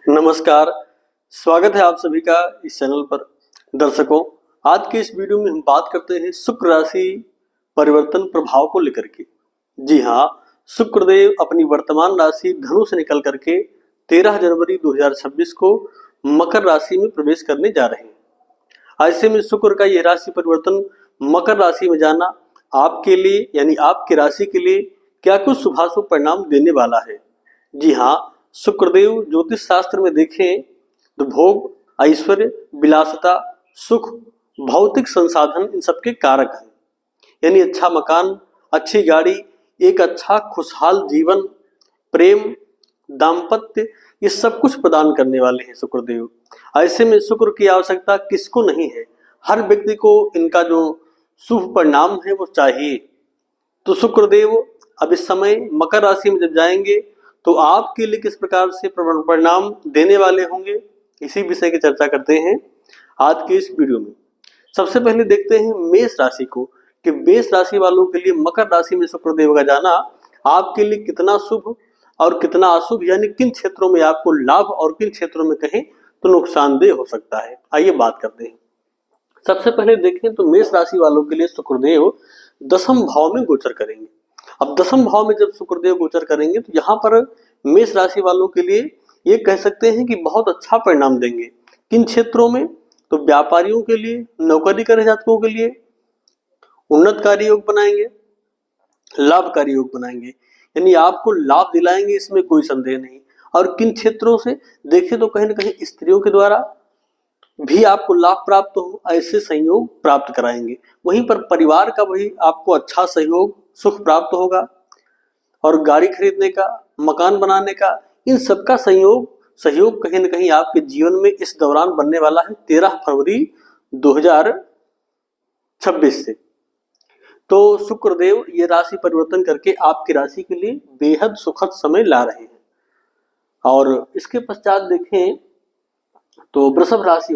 नमस्कार, स्वागत है आप सभी का इस चैनल पर। दर्शकों, आज के इस वीडियो में हम बात करते हैं शुक्र राशि परिवर्तन प्रभाव को लेकर के। जी हाँ, शुक्रदेव अपनी वर्तमान राशि धनु से निकल करके 13 जनवरी 2026 को मकर राशि में प्रवेश करने जा रहे हैं। ऐसे में शुक्र का यह राशि परिवर्तन मकर राशि में जाना आपके लिए यानी आपकी राशि के लिए क्या कुछ शुभाशुभ परिणाम देने वाला है। जी हाँ, शुक्रदेव ज्योतिष शास्त्र में देखें तो भोग, ऐश्वर्य, विलासिता, सुख, भौतिक संसाधन इन सबके कारक हैं। यानी अच्छा मकान, अच्छी गाड़ी, एक अच्छा खुशहाल जीवन, प्रेम, दाम्पत्य, ये सब कुछ प्रदान करने वाले हैं शुक्रदेव। ऐसे में शुक्र की आवश्यकता किसको नहीं है, हर व्यक्ति को इनका जो शुभ परिणाम है वो चाहिए। तो शुक्रदेव अब इस समय मकर राशि में जब जाएंगे तो आपके लिए किस प्रकार से परिणाम देने वाले होंगे, इसी विषय की चर्चा करते हैं आज के इस वीडियो में। सबसे पहले देखते हैं मेष राशि को कि मेष राशि वालों के लिए मकर राशि में शुक्रदेव का जाना आपके लिए कितना शुभ और कितना अशुभ, यानी किन क्षेत्रों में आपको लाभ और किन क्षेत्रों में कहें तो नुकसानदेह हो सकता है। आइए बात करते हैं। सबसे पहले देखें तो मेष राशि वालों के लिए शुक्रदेव दसम भाव में गोचर करेंगे। अब दसम भाव में जब शुक्रदेव गोचर करेंगे तो यहाँ पर मेष राशि वालों के लिए ये कह सकते हैं कि बहुत अच्छा परिणाम देंगे। किन क्षेत्रों में, तो व्यापारियों के लिए, नौकरी करने जातकों के लिए उन्नतकारी योग बनाएंगे, लाभकारी योग बनाएंगे, यानी आपको लाभ दिलाएंगे, इसमें कोई संदेह नहीं। और किन क्षेत्रों से देखें तो कहीं ना कहीं स्त्रियों के द्वारा भी आपको लाभ प्राप्त हो, ऐसे संयोग प्राप्त कराएंगे। वहीं पर परिवार का भी आपको अच्छा सहयोग, सुख प्राप्त होगा और गाड़ी खरीदने का, मकान बनाने का, इन सबका सहयोग कहीं ना कहीं आपके जीवन में इस दौरान बनने वाला है 13 फरवरी 2026 से। तो शुक्रदेव ये राशि परिवर्तन करके आपकी राशि के लिए बेहद सुखद समय ला रहे हैं। और इसके पश्चात देखें तो वृषभ राशि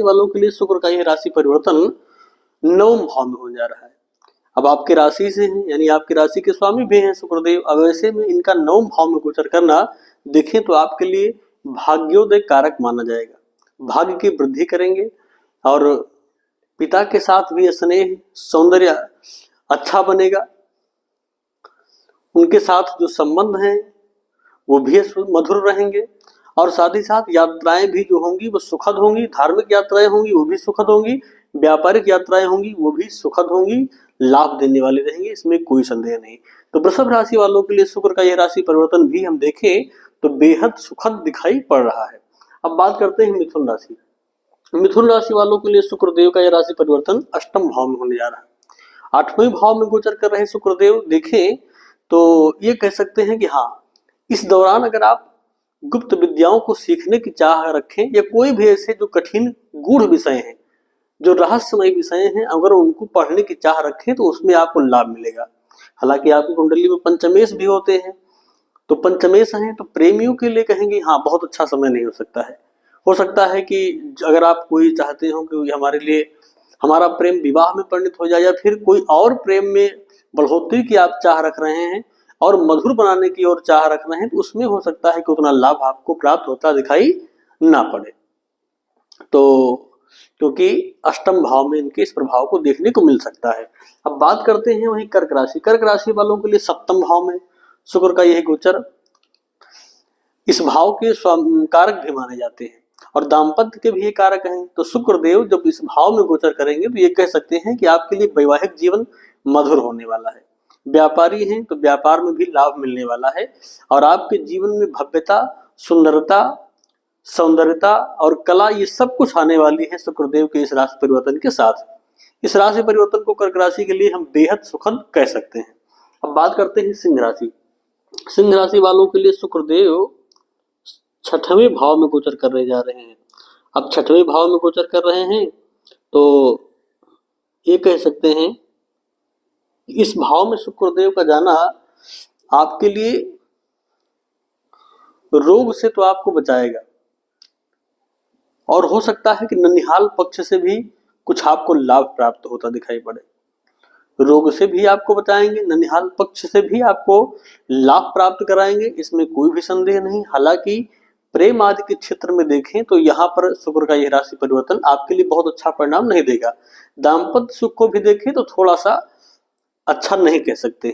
वालों के लिए शुक्र का यह राशि परिवर्तन नवम भाव में हो जा रहा है। अब आपके राशि से हैं, यानी आपकी राशि के स्वामी भी हैं शुक्रदेव। अब ऐसे में इनका नवम भाव में गोचर करना देखें तो आपके लिए भाग्योदय कारक माना जाएगा। भाग्य की वृद्धि करेंगे और पिता के साथ भी स्नेह, सौंदर्य अच्छा बनेगा। उनके साथ जो संबंध हैं वो भी मधुर रहेंगे और साथ ही साथ यात्राएं भी जो होंगी वो सुखद होंगी। धार्मिक यात्राएं होंगी वो भी सुखद होंगी, व्यापारिक यात्राएं होंगी वो भी सुखद होंगी, लाभ देने वाली रहेंगी, इसमें कोई संदेह नहीं। तो वृषभ राशि वालों के लिए शुक्र का यह राशि परिवर्तन भी हम देखें तो बेहद सुखद दिखाई पड़ रहा है। अब बात करते हैं मिथुन राशि। मिथुन राशि वालों के लिए शुक्रदेव का यह राशि परिवर्तन अष्टम भाव में होने जा रहा है। 8वें भाव में गोचर कर रहे शुक्रदेव देखें तो ये कह सकते हैं कि हाँ, इस दौरान अगर आप गुप्त विद्याओं को सीखने की चाह रखें या कोई भी ऐसे जो कठिन गूढ़ विषय हैं, जो रहस्यमय विषय हैं, अगर उनको पढ़ने की चाह रखें तो उसमें आपको लाभ मिलेगा। हालांकि आपकी कुंडली में पंचमेश भी होते हैं, तो पंचमेश हैं तो प्रेमियों के लिए कहेंगे हाँ बहुत अच्छा समय नहीं हो सकता है। हो सकता है कि अगर आप कोई चाहते हो कि हमारे लिए हमारा प्रेम विवाह में परिणत हो जाए या फिर कोई और प्रेम में बढ़ोतरी की आप चाह रख रहे हैं और मधुर बनाने की ओर चाह रख रहे हैं, तो उसमें हो सकता है कि उतना लाभ आपको प्राप्त होता दिखाई ना पड़े। तो क्योंकि अष्टम भाव में इनके इस प्रभाव को देखने को मिल सकता है। अब बात करते हैं वही कर्क राशि। कर्क राशि वालों के लिए सप्तम भाव में शुक्र का यह गोचर, इस भाव के कारक भी माने जाते हैं और दाम्पत्य के भी ये कारक हैं। तो शुक्रदेव जब इस भाव में गोचर करेंगे तो ये कह सकते हैं कि आपके लिए वैवाहिक जीवन मधुर होने वाला है। व्यापारी हैं तो व्यापार में भी लाभ मिलने वाला है और आपके जीवन में भव्यता, सुंदरता, सौंदर्यता और कला, ये सब कुछ आने वाली है शुक्रदेव के इस राशि परिवर्तन के साथ। इस राशि परिवर्तन को कर्क राशि के लिए हम बेहद सुखद कह सकते हैं। अब बात करते हैं सिंह राशि। सिंह राशि वालों के लिए शुक्रदेव 6वें भाव में गोचर करने जा रहे हैं। अब 6वें भाव में गोचर कर रहे हैं तो ये कह सकते हैं इस भाव में शुक्रदेव का जाना आपके लिए रोग से तो आपको बचाएगा और हो सकता है कि ननिहाल पक्ष से भी कुछ आपको लाभ प्राप्त होता दिखाई पड़े। रोग से भी आपको बचाएंगे, ननिहाल पक्ष से भी आपको लाभ प्राप्त कराएंगे, इसमें कोई भी संदेह नहीं। हालांकि प्रेम आदि के क्षेत्र में देखें तो यहाँ पर शुक्र का यह राशि परिवर्तन आपके लिए बहुत अच्छा परिणाम नहीं देगा। दाम्पत्य सुख को भी देखें तो थोड़ा सा अच्छा नहीं कह सकते,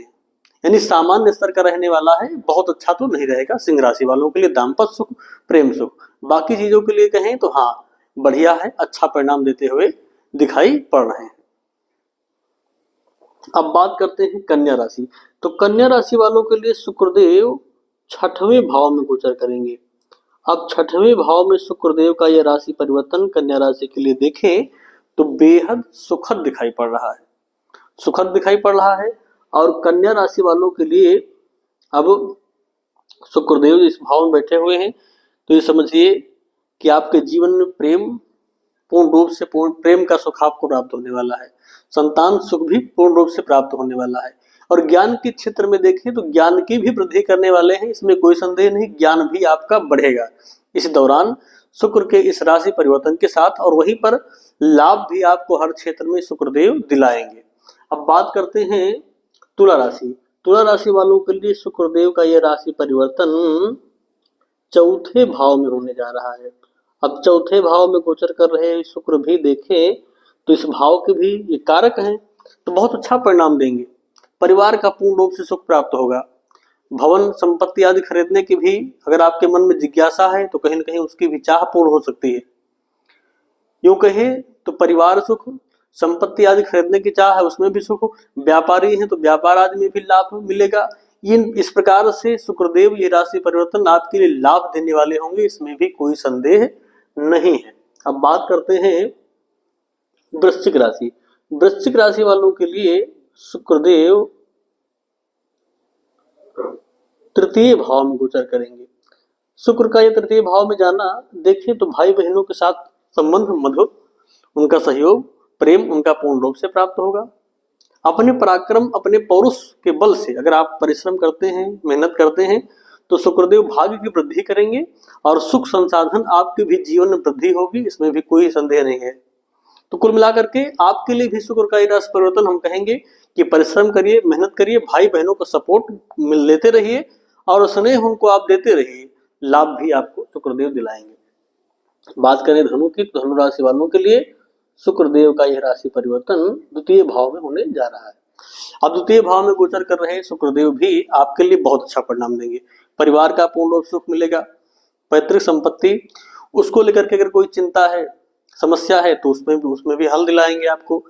यानी सामान्य स्तर का रहने वाला है, बहुत अच्छा तो नहीं रहेगा सिंह राशि वालों के लिए दाम्पत्य सुख, प्रेम सुख। बाकी चीजों के लिए कहें तो हाँ बढ़िया है, अच्छा परिणाम देते हुए दिखाई पड़ रहे हैं। अब बात करते हैं कन्या राशि। तो कन्या राशि वालों के लिए शुक्रदेव छठवें भाव में गोचर करेंगे। अब छठवें भाव में शुक्रदेव का यह राशि परिवर्तन कन्या राशि के लिए देखें तो बेहद सुखद दिखाई पड़ रहा है, सुखद दिखाई पड़ रहा है। और कन्या राशि वालों के लिए अब शुक्रदेव इस भाव में बैठे हुए हैं तो ये समझिए कि आपके जीवन में प्रेम पूर्ण रूप से प्रेम का सुख आपको प्राप्त होने वाला है, संतान सुख भी पूर्ण रूप से प्राप्त होने वाला है। और ज्ञान के क्षेत्र में देखें तो ज्ञान की भी वृद्धि करने वाले हैं, इसमें कोई संदेह नहीं, ज्ञान भी आपका बढ़ेगा इस दौरान शुक्र के इस राशि परिवर्तन के साथ। और वहीं पर लाभ भी आपको हर क्षेत्र में शुक्रदेव दिलाएंगे। अब बात करते हैं तुला राशि। तुला राशि वालों के लिए शुक्रदेव का यह राशि परिवर्तन चौथे भाव में होने जा रहा है। अब चौथे भाव में गोचर कर रहे शुक्र भी देखें तो इस भाव के भी ये कारक हैं, तो बहुत अच्छा परिणाम देंगे। परिवार का पूर्ण रूप से सुख प्राप्त होगा। भवन संपत्ति आदि खरीदने की भी अगर आपके मन में जिज्ञासा है तो कहीं न कहीं उसकी भी चाह पूर्ण हो सकती है। यूं कहे तो परिवार सुख, संपत्ति आदि खरीदने की चाह है उसमें भी सुख, व्यापारी है तो व्यापार आदि में भी लाभ मिलेगा। इस प्रकार से शुक्रदेव ये राशि परिवर्तन आपके लिए लाभ देने वाले होंगे, इसमें भी कोई संदेह नहीं है। अब बात करते हैं वृश्चिक राशि। वृश्चिक राशि वालों के लिए शुक्रदेव तृतीय भाव में गोचर करेंगे। शुक्र का यह तृतीय भाव में जाना देखें तो भाई बहनों के साथ संबंध मधुर, उनका सहयोग प्रेम उनका पूर्ण रूप से प्राप्त होगा। अपने पराक्रम अपने पौरुष के बल से अगर आप परिश्रम करते हैं, मेहनत करते हैं तो शुक्रदेव भाग्य की वृद्धि करेंगे और सुख संसाधन आपके भी जीवन में वृद्धि होगी, इसमें भी कोई संदेह नहीं है। तो कुल मिलाकर के आपके लिए भी शुक्र का राशि परिवर्तन हम कहेंगे कि परिश्रम करिए, मेहनत करिए, भाई बहनों का सपोर्ट लेते रहिए और स्नेह उनको आप देते रहिए, लाभ भी आपको शुक्रदेव दिलाएंगे। बात करें धनु की तो धनु राशि वालों के लिए शुक्रदेव का यह राशि परिवर्तन द्वितीय भाव में होने जा रहा है। अब द्वितीय भाव में गोचर कर रहे शुक्रदेव भी आपके लिए बहुत अच्छा परिणाम देंगे। परिवार का पूर्ण रूप सुख मिलेगा, पैतृक संपत्ति उसको लेकर के अगर कोई चिंता है, समस्या है तो उसमें भी हल दिलाएंगे आपको।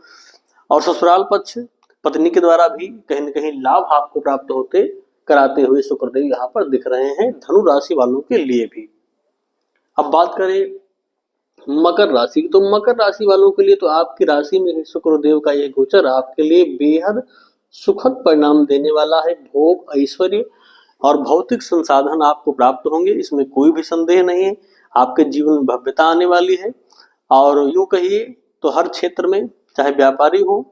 और ससुराल पक्ष पत्नी के द्वारा भी कहीं न कहीं लाभ आपको प्राप्त होते कराते हुए शुक्रदेव यहाँ पर दिख रहे हैं धनु राशि वालों के लिए भी। अब बात करें मकर राशि की, तो मकर राशि वालों के लिए तो आपकी राशि में शुक्रदेव का यह गोचर आपके लिए बेहद सुखद परिणाम देने वाला है। भोग ऐश्वर्य और भौतिक संसाधन आपको प्राप्त होंगे, इसमें कोई भी संदेह नहीं है। आपके जीवन में भव्यता आने वाली है और यूं कहिए तो हर क्षेत्र में चाहे व्यापारी हो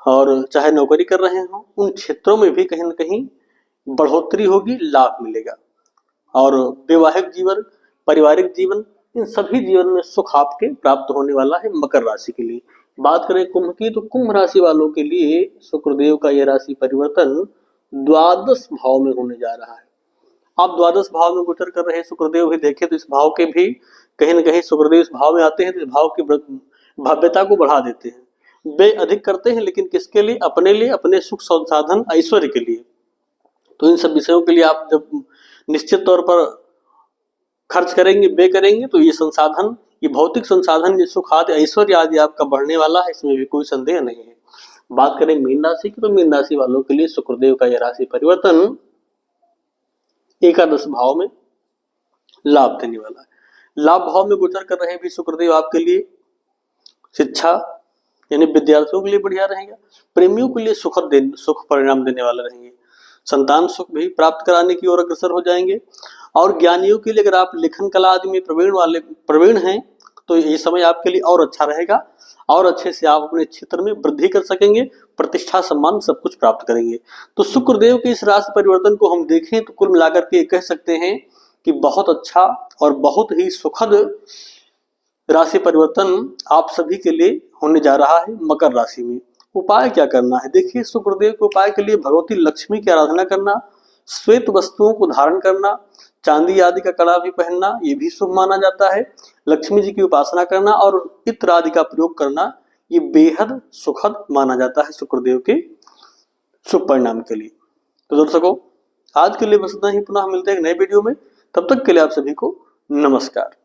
और चाहे नौकरी कर रहे हो, उन क्षेत्रों में भी कहीं न कहीं बढ़ोतरी होगी, लाभ मिलेगा। और वैवाहिक जीवन, पारिवारिक जीवन, इन सभी जीवन में सुख आपके प्राप्त होने वाला है मकर राशि के लिए। बात करें कुंभ की तो कुंभ राशि वालों के लिए शुक्रदेव का यह राशि परिवर्तन द्वादश भाव में होने जा रहा है। आप द्वादश भाव में गोचर कर रहे शुक्रदेव भी देखें तो इस भाव के भी कहीं न कहीं शुक्रदेव इस भाव में आते हैं तो इस भाव की भव्यता को बढ़ा देते हैं। व्यय अधिक करते हैं लेकिन किसके लिए? अपने लिए, अपने सुख संसाधन ऐश्वर्य के लिए। तो इन सब विषयों के लिए आप जब निश्चित तौर पर खर्च करेंगे, व्यय करेंगे तो ये संसाधन, ये भौतिक संसाधन, ये सुख आदि ऐश्वर्य आदि आपका बढ़ने वाला है, इसमें भी कोई संदेह नहीं है। बात करें मीन राशि की तो मीन राशि वालों के लिए शुक्रदेव का यह राशि परिवर्तन एकादश भाव में लाभ देने वाला है। लाभ भाव में गोचर कर रहे भी शुक्रदेव आपके लिए शिक्षा यानी विद्यार्थियों के लिए बढ़िया रहेगा। प्रेमियों के लिए सुख परिणाम देने वाले रहेंगे। संतान सुख भी प्राप्त कराने की ओर अग्रसर हो जाएंगे। और ज्ञानियों के लिए अगर आप लेखन कला आदि में प्रवीण हैं तो ये समय आपके लिए और अच्छा रहेगा और अच्छे से आप अपने क्षेत्र में वृद्धि कर सकेंगे, प्रतिष्ठा सम्मान सब कुछ प्राप्त करेंगे। तो शुक्रदेव के इस राशि परिवर्तन को हम देखें तो कुल मिलाकर के कह सकते हैं कि बहुत अच्छा और बहुत ही सुखद राशि परिवर्तन आप सभी के लिए होने जा रहा है मकर राशि में। उपाय क्या करना है? देखिए, शुक्रदेव के उपाय के लिए भगवती लक्ष्मी की आराधना करना, श्वेत वस्तुओं को धारण करना, चांदी आदि का कड़ा भी पहनना ये भी शुभ माना जाता है। लक्ष्मी जी की उपासना करना और इत्र आदि का प्रयोग करना ये बेहद सुखद माना जाता है शुक्रदेव के शुभ परिणाम के लिए। तो दर्शकों, आज के लिए बस इतना ही। पुनः मिलते हैं एक नए वीडियो में, तब तक के लिए आप सभी को नमस्कार।